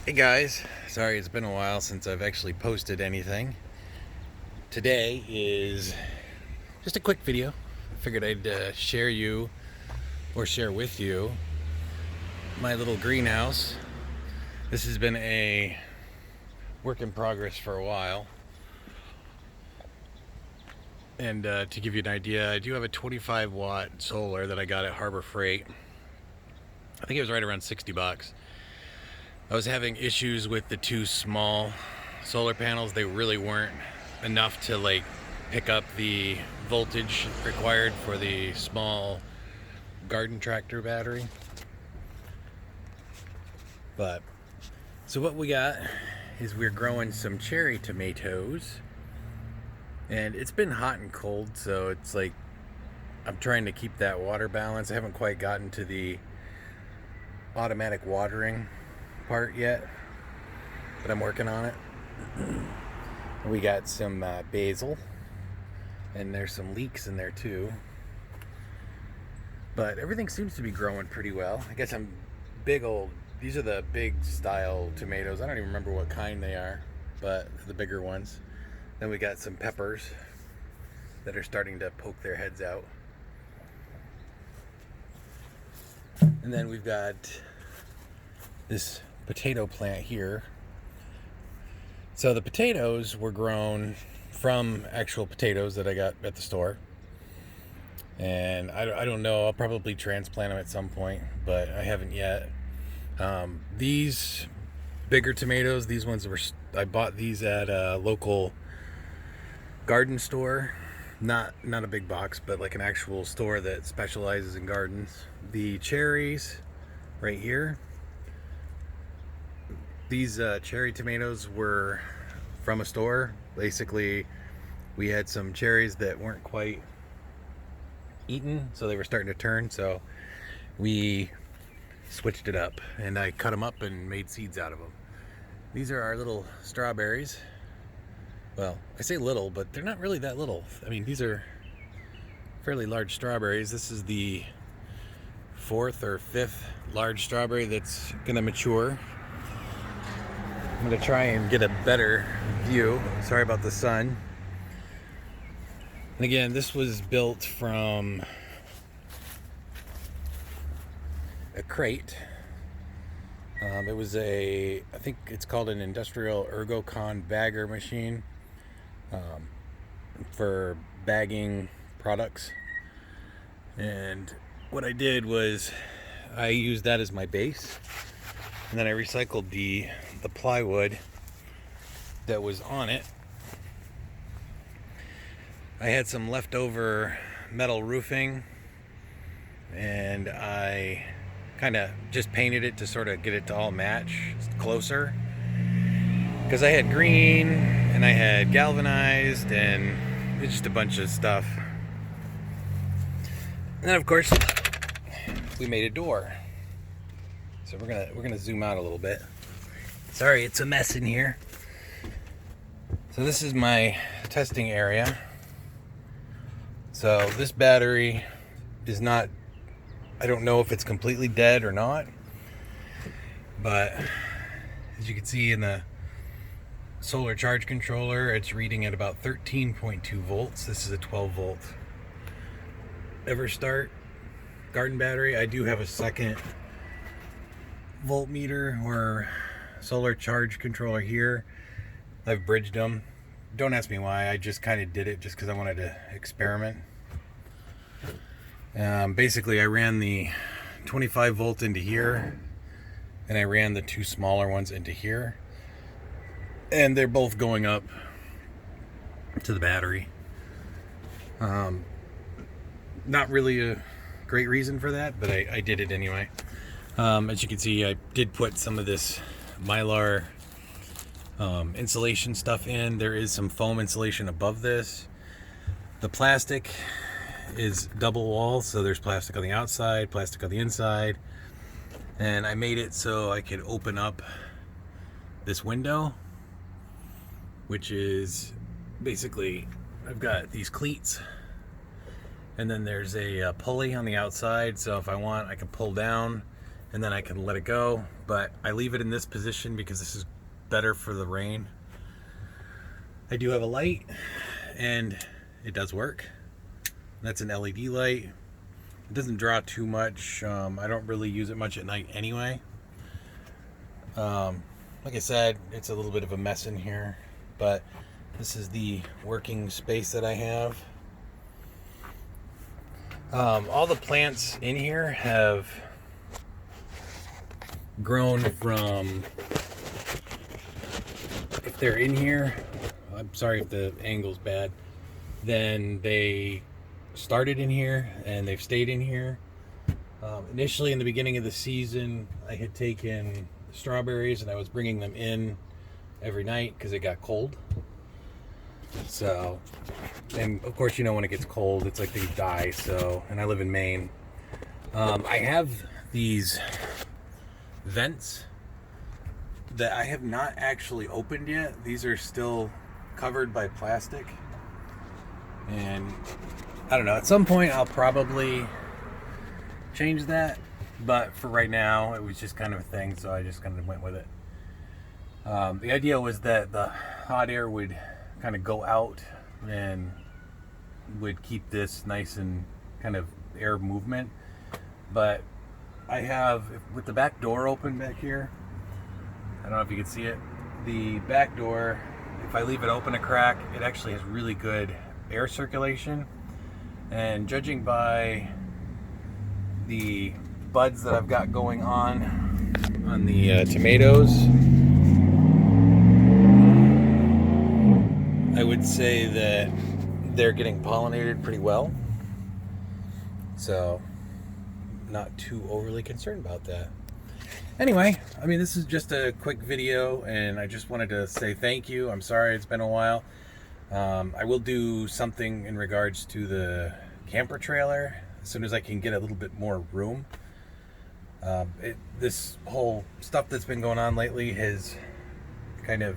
Hey guys, sorry it's been a while since I've actually posted anything. Today is just a quick video. I figured I'd share with you my little greenhouse. This has been a work in progress for a while. And to give you an idea, I do have a 25 watt solar that I got at Harbor Freight. I think it was right around 60 bucks. I was having issues with the two small solar panels. They really weren't enough to pick up the voltage required for the small garden tractor battery. But so what we got is we're growing some cherry tomatoes, and it's been hot and cold, so it's like I'm trying to keep that water balance. I haven't quite gotten to the automatic watering part yet, but I'm working on it. We got some basil, and there's some leeks in there too, but everything seems to be growing pretty well. I guess these are the big style tomatoes. I don't even remember what kind they are, but the bigger ones. Then we got some peppers that are starting to poke their heads out, and then we've got this potato plant here. So the potatoes were grown from actual potatoes that I got at the store, and I don't know, I'll probably transplant them at some point, but I haven't yet. These bigger tomatoes, I bought these at a local garden store, not a big box, but like an actual store that specializes in gardens. The cherries right here, these cherry tomatoes were from a store. Basically, we had some cherries that weren't quite eaten, so they were starting to turn, so we switched it up, and I cut them up and made seeds out of them. These are our little strawberries. Well, I say little, but they're not really that little. I mean, these are fairly large strawberries. This is the fourth or fifth large strawberry that's gonna mature. I'm gonna try and get a better view. Sorry about the sun. And again, this was built from a crate. It was I think it's called an industrial Ergocon bagger machine, for bagging products. And what I did was I used that as my base, and then I recycled the plywood that was on it. I had some leftover metal roofing, and I kind of just painted it to sort of get it to all match closer, because I had green and I had galvanized, and it's just a bunch of stuff. And then of course we made a door. So we're gonna zoom out a little bit. Sorry, it's a mess in here. So this is my testing area. So this battery is not, I don't know if it's completely dead or not, but as you can see in the solar charge controller, it's reading at about 13.2 volts. This is a 12 volt Everstart garden battery. I do have a second voltmeter or solar charge controller here. I've bridged them. Don't ask me why, I just kind of did it just because I wanted to experiment. Basically, I ran the 25 volt into here, and I ran the two smaller ones into here, and they're both going up to the battery. Not really a great reason for that, but I did it anyway. As you can see, I did put some of this Mylar insulation stuff in. There is some foam insulation above this. The plastic is double wall, so there's plastic on the outside, plastic on the inside, and I made it so I could open up this window, which is basically, I've got these cleats, and then there's a pulley on the outside, so if I want, I can pull down and then I can let it go. But I leave it in this position because this is better for the rain. I do have a light, and it does work. That's an LED light. It doesn't draw too much. I don't really use it much at night anyway. Like I said, it's a little bit of a mess in here, but this is the working space that I have. All the plants in here have grown from, if they're in here, I'm sorry if the angle's bad, then they started in here and they've stayed in here. Initially in the beginning of the season, I had taken strawberries and I was bringing them in every night because it got cold. So, and of course, you know, when it gets cold, it's like they die. So, and I live in Maine. I have these vents that I have not actually opened yet. These are still covered by plastic. And I don't know, at some point I'll probably change that. But for right now, it was just kind of a thing, so I just kind of went with it. The idea was that the hot air would kind of go out and would keep this nice and kind of air movement. But I have, with the back door open back here, I don't know if you can see it, the back door, if I leave it open a crack, it actually has really good air circulation. And judging by the buds that I've got going on the tomatoes, I would say that they're getting pollinated pretty well. So, not too overly concerned about that. Anyway, I mean, this is just a quick video, and I just wanted to say thank you. I'm sorry it's been a while. I will do something in regards to the camper trailer as soon as I can get a little bit more room. This whole stuff that's been going on lately has kind of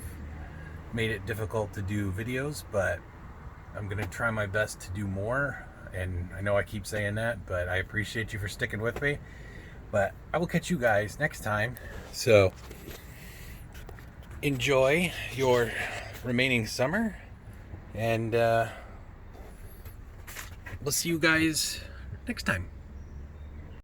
made it difficult to do videos, but I'm going to try my best to do more. And I know I keep saying that, but I appreciate you for sticking with me. But I will catch you guys next time. So enjoy your remaining summer, and we'll see you guys next time.